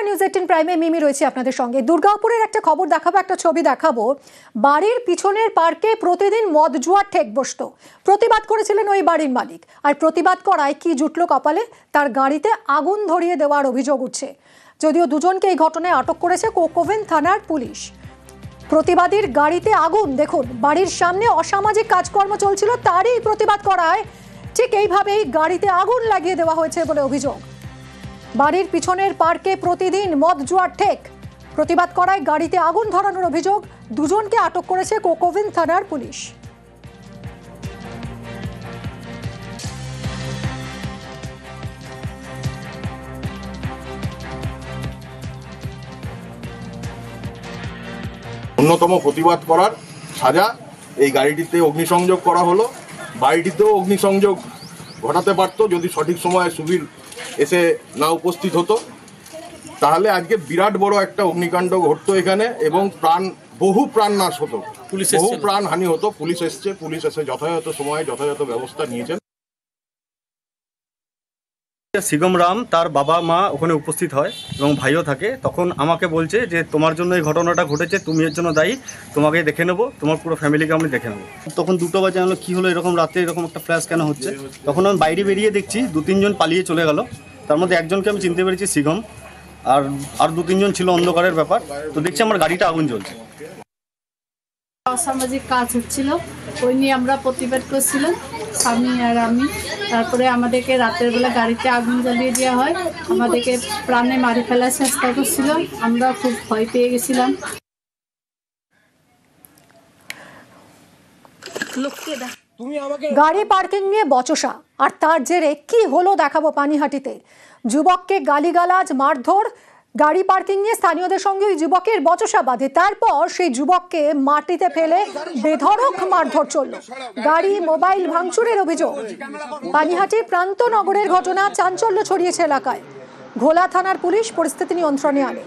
News 18 প্রাইমে মিমি রয়েছে আপনাদের সঙ্গে। দুর্গাপুরের একটা খবর দেখাবো, একটা ছবি দেখাবো। বাড়ির পিছনের পার্কে প্রতিদিন মদ জুয়ার ঠেক বসতো। প্রতিবাদ করেছিলেন ওই বাড়ির মালিক, আর প্রতিবাদ করায় কি জুটলো কপালে, তার গাড়িতে আগুন ধরিয়ে দেওয়ার অভিযোগ উঠছে। যদিও দুজনকে এই ঘটনায় আটক করেছে কোকোভেন থানার পুলিশ। প্রতিবাদীর গাড়িতে আগুন, দেখুন বাড়ির সামনে অসামাজিক কাজকর্ম চলছিল, তারই প্রতিবাদ করায় ঠিক এইভাবেই গাড়িতে আগুন লাগিয়ে দেওয়া হয়েছে বলে অভিযোগ। বাড়ির পিছনের পার্কে প্রতিদিন মদ জুয়ার ঠেক, প্রতিবাদ করায় গাড়িতে আগুন ধরানোর অভিযোগ। দুজনকে আটক করেছে কোকোভেন থানার পুলিশ। অন্যতম প্রতিবাদ করার সাজা এই গাড়িটিতে অগ্নিসংযোগ করা হলো। বাড়িটিতেও অগ্নিসংযোগ ঘটাতে পারতো যদি সঠিক সময়ে সুবীর এসে না উপস্থিত হতো, তাহলে আজকে বিরাট বড় একটা অগ্নিকাণ্ড ঘটতো এখানে এবং বহু প্রাণ নাশ হতো, বহু প্রাণ হানি হতো। পুলিশ এসে যথাযথ সময়ে যথাযথ ব্যবস্থা নিয়েছেন। সিগম রাম তার বাবা মা ওখানে উপস্থিত হয় এবং ভাইও থাকে। তখন আমাকে বলছে যে তোমার জন্য এই ঘটনাটা ঘটেছে, তুমি এর জন্য দায়ী, তোমাকে দেখে নেবো, তোমার পুরো ফ্যামিলিকে আমি দেখে নেবো। তখন 2টো বাজে আনলো, কী হলো এরকম রাতে এরকম একটা ফ্ল্যাশ কেন হচ্ছে। তখন আমি বাইরে বেরিয়ে দেখছি 2-3 জন পালিয়ে চলে গেল। তার মধ্যে একজনকে আমি চিনতে পেরেছি সিগম, আর 2-3 জন ছিল অন্ধকারের ব্যাপার। তো দেখছি আমার গাড়িটা আগুন জ্বলছে। অসামাজিক কাজ হচ্ছিল, ওই নিয়ে আমরা প্রতিবাদ করছিলাম স্বামী আর আমি। তারপরে আমাদেরকে রাতের বেলা গাড়িতে আগুন জ্বালিয়ে দেওয়া হয়, আমাদেরকে প্রাণে মারি ফেলার চেষ্টা করছিল। আমরা খুব ভয় পেয়ে গেছিলাম। গাড়ি পার্কিং নিয়ে বচসা, আর তার জেরে কি হলো দেখাবো পানিহাটিতে। যুবককে গালিগালাজ, মারধর, গাড়ি পার্কিং নিয়ে স্থানীয়দের সঙ্গে ওই যুবকের বচসা বাঁধে। তারপর সেই যুবককে মাটিতে ফেলে বেধড়ক মারধর চলল। গাড়ি মোবাইল ভাঙচুরের অভিযোগ। পানিহাটির প্রান্তনগরের ঘটনা চাঞ্চল্য ছড়িয়েছে এলাকায়। ঘোলা থানার পুলিশ পরিস্থিতি নিয়ন্ত্রণে আনে।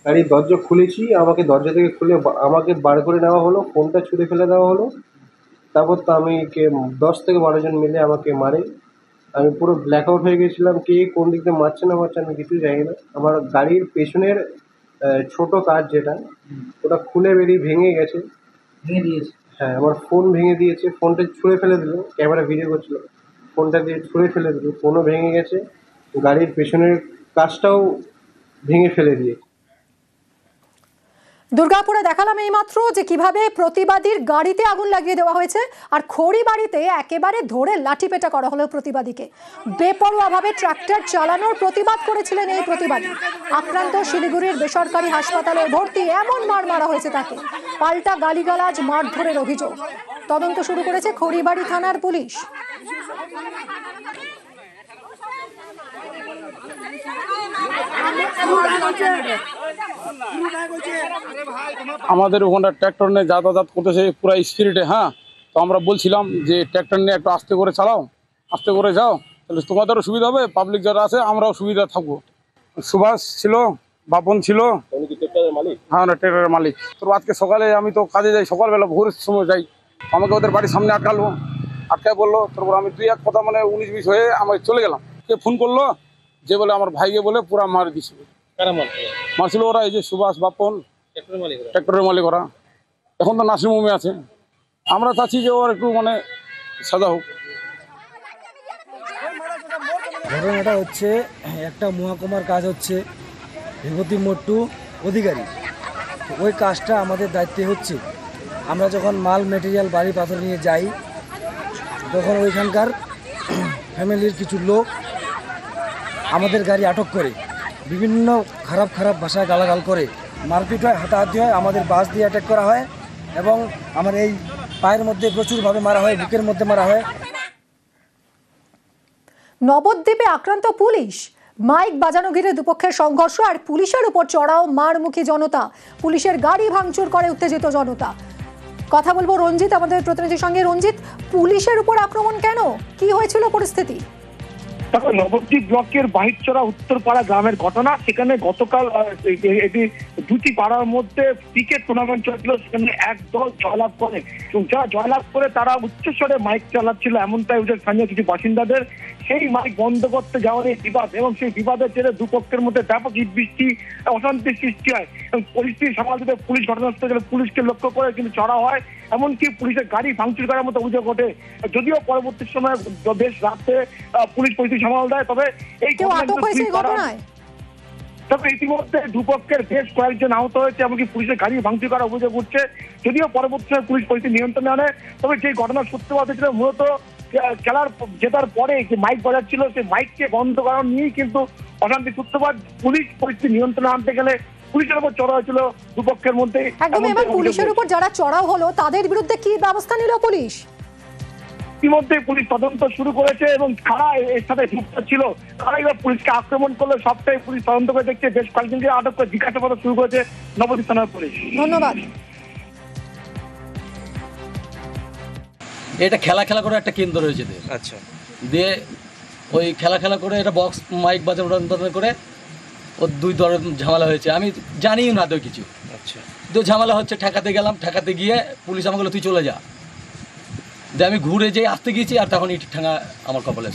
গাড়ির দরজা খুলেছি, আমাকে দরজা থেকে খুলে আমাকে বার করে নেওয়া হলো, ফোনটা ছুঁড়ে ফেলে দেওয়া হলো। তারপর তো 10 থেকে 12 জন মিলে আমাকে মারে। আমি পুরো ব্ল্যাক আউট হয়ে গেছিলাম, কে কোন দিক দিয়ে মারছে না মারছে আমি কিছুই জানি না। আমার গাড়ির পেছনের ছোট কাঁচ যেটা, ওটা খুলে বেরিয়ে ভেঙে গেছে, ভেঙে দিয়েছে। হ্যাঁ, আমার ফোন ভেঙে দিয়েছে, ফোনটা ছুঁড়ে ফেলে দিল, ক্যামেরা ভিডিও করছিল, ফোনটা দিয়ে ছুঁড়ে ফেলে দিল, ফোনও ভেঙে গেছে, গাড়ির পেছনের কাঁচটাও ভেঙে ফেলে দিয়েছে। দুর্গাপুরে দেখালাম এইমাত্র যে কিভাবে প্রতিবাদীর গাড়িতে আগুন লাগিয়ে দেওয়া হয়েছে, আর খড়ি বাড়িতে একেবারে ধরে লাঠিপেটা করা হলো প্রতিবাদীকে। বেপরোয়াভাবে ট্রাক্টর চালানোর প্রতিবাদ করেছিলেন এই প্রতিবাদী। আক্রান্ত শিলিগুড়ির বেসরকারি হাসপাতালে ভর্তি, এমন মার মারা হয়েছে তাকে। পাল্টা গালিগালাজ, মারধরের অভিযোগ। তদন্ত শুরু করেছে খড়িবাড়ি থানার পুলিশ। আমাদের ওখানটা ট্র্যাক্টর নিয়ে যাতায়াত করতেছে পুরো স্পিরিটে। হ্যাঁ, তো আমরা বলছিলাম যে ট্র্যাক্টর নিয়ে একটু আস্তে করে চালাও, আস্তে করে যাও, তাহলে তোমাদেরও সুবিধা হবে, পাবলিক যারা আছে আমরাও সুবিধা থাকবো। সুভাষ ছিল, বাপন ছিল, হ্যাঁ ট্র্যাক্টরের মালিক। তো আজকে সকালে আমি তো কাজে যাই, সকালবেলা ভোরের সময় যাই, আমাকে ওদের বাড়ির সামনে আটকায় বললো। তারপর আমি 2-1 কথা 19-20 হয়ে আমি চলে গেলাম। কে ফোন করলো যে বলে আমার ভাইকে বলে পুরা মার দিছিল। মারছিল ওরা, এই যে সুভাষ, বাপন, ট্র্যাক্টরের মালিক ওরা। এখন তো নার্সিং হোমে আছে। আমরা চাচ্ছি যে ওর একটু সাজা হোক। ঘটনাটা হচ্ছে একটা মহকুমার কাজ হচ্ছে বিভূতি মোট্টু অধিকারী। ওই কাজটা আমাদের দায়িত্বে হচ্ছে। আমরা যখন মাল মেটেরিয়াল বাড়ি পাথর নিয়ে যাই, তখন ওইখানকার ফ্যামিলির কিছু লোক আমাদের গাড়ি আটক করে বিভিন্ন খারাপ ভাষায় গালাগাল করে, মারপিট হয়, হাতাহাতি হয়, আমাদের বাস দিয়ে অ্যাটাক করা হয় এবং আমার এই পায়ের মধ্যে প্রচুরভাবে মারা হয়, বুকের মধ্যে মারা হয়। নবদ্বীপে আক্রান্ত পুলিশ, মাইক বাজানো ঘিরে দুপক্ষের সংঘর্ষ, আর পুলিশের উপর চড়াও মারমুখী জনতা। পুলিশের গাড়ি ভাঙচুর করে উত্তেজিত জনতা। কথা বলবো রঞ্জিত, আমাদের প্রতিনিধির সঙ্গে। রঞ্জিত, পুলিশের উপর আক্রমণ কেন, কি হয়েছিল পরিস্থিতি? তারপর নবদ্বীপ ব্লকের বাহিরচরা উত্তরপাড়া গ্রামের ঘটনা। সেখানে গতকাল এটি দুটি পাড়ার মধ্যে ক্রিকেট টুর্নামেন্ট চলছিল, সেখানে এক দল জয়লাভ করে এবং যারা জয়লাভ করে তারা উচ্চস্বরে মাইক চালাচ্ছিল, এমনটাই অভিযোগ স্থানীয় কিছু বাসিন্দাদের। সেই মাইক বন্ধ করতে যাওয়ার এই বিবাদ এবং সেই বিবাদের জেরে দুপক্ষের মধ্যে ব্যাপক ইটবৃষ্টি অশান্তির সৃষ্টি হয় এবং পরিস্থিতি সামাল দিতে পুলিশ ঘটনাস্থলে গেলে পুলিশকে লক্ষ্য করে কিন্তু চড়া হয়, এমনকি পুলিশের গাড়ি ভাঙচুর করার মতো অভিযোগ ওঠে। যদিও পরবর্তী সময় বেশ রাতে পুলিশ পরিস্থিতি সামাল দেয়, তবে এই কেউ আটক হয়েছে এই ঘটনায়? তবে ইতিমধ্যে দুপক্ষের বেশ কয়েকজন আহত হয়েছে, এমনকি পুলিশের গাড়ি ভাঙচুর করার অভিযোগ উঠছে। যদিও পরবর্তী সময় পুলিশ পরিস্থিতি নিয়ন্ত্রণে আনে, তবে যে ঘটনার সূত্রপাত হয়েছিল মূলত খেলার জেতার পরে যে মাইক বাজাচ্ছিল সেই মাইককে বন্ধ করা নিয়েই কিন্তু অশান্তি সূত্রপাত। পুলিশ পরিস্থিতি নিয়ন্ত্রণে আনতে গেলে পুলিশের উপর চড়া হয়েছিল দুপক্ষের মধ্যে। একদম, এবার পুলিশের উপর যারা চড়াও হলো তাদের বিরুদ্ধে কি ব্যবস্থা নিল পুলিশ? ইতিমধ্যে পুলিশ তদন্ত শুরু করেছে এবং কারা এর সাথে যুক্ত ছিল, তারা এবার পুলিশকে আক্রমণ করলে সবটাই পুলিশ তদন্ত করে দেখছে। বেশ কয়েকজনকে আটক করে জিজ্ঞাসাবাদ শুরু করেছে নবদ্বীপ থানার পুলিশ। ধন্যবাদ। এটা খেলা করে একটা কেন্দ্র রয়েছে। আচ্ছা, দিয়ে ওই খেলা করে এটা বক্স মাইক বাজানো করে ওর দুই দলের ঝামেলা হয়েছে। আমি জানিও না তো কিছু। আচ্ছা, তো ঝামেলা হচ্ছে, ঠেকাতে গেলাম, ঠেকাতে গিয়ে পুলিশ আমাকে বলল তুই চলে যা। দিয়ে আমি ঘুরে যেয়ে আসতে গিয়েছি আর তখন ইট ঠেঙা আমার কপালে।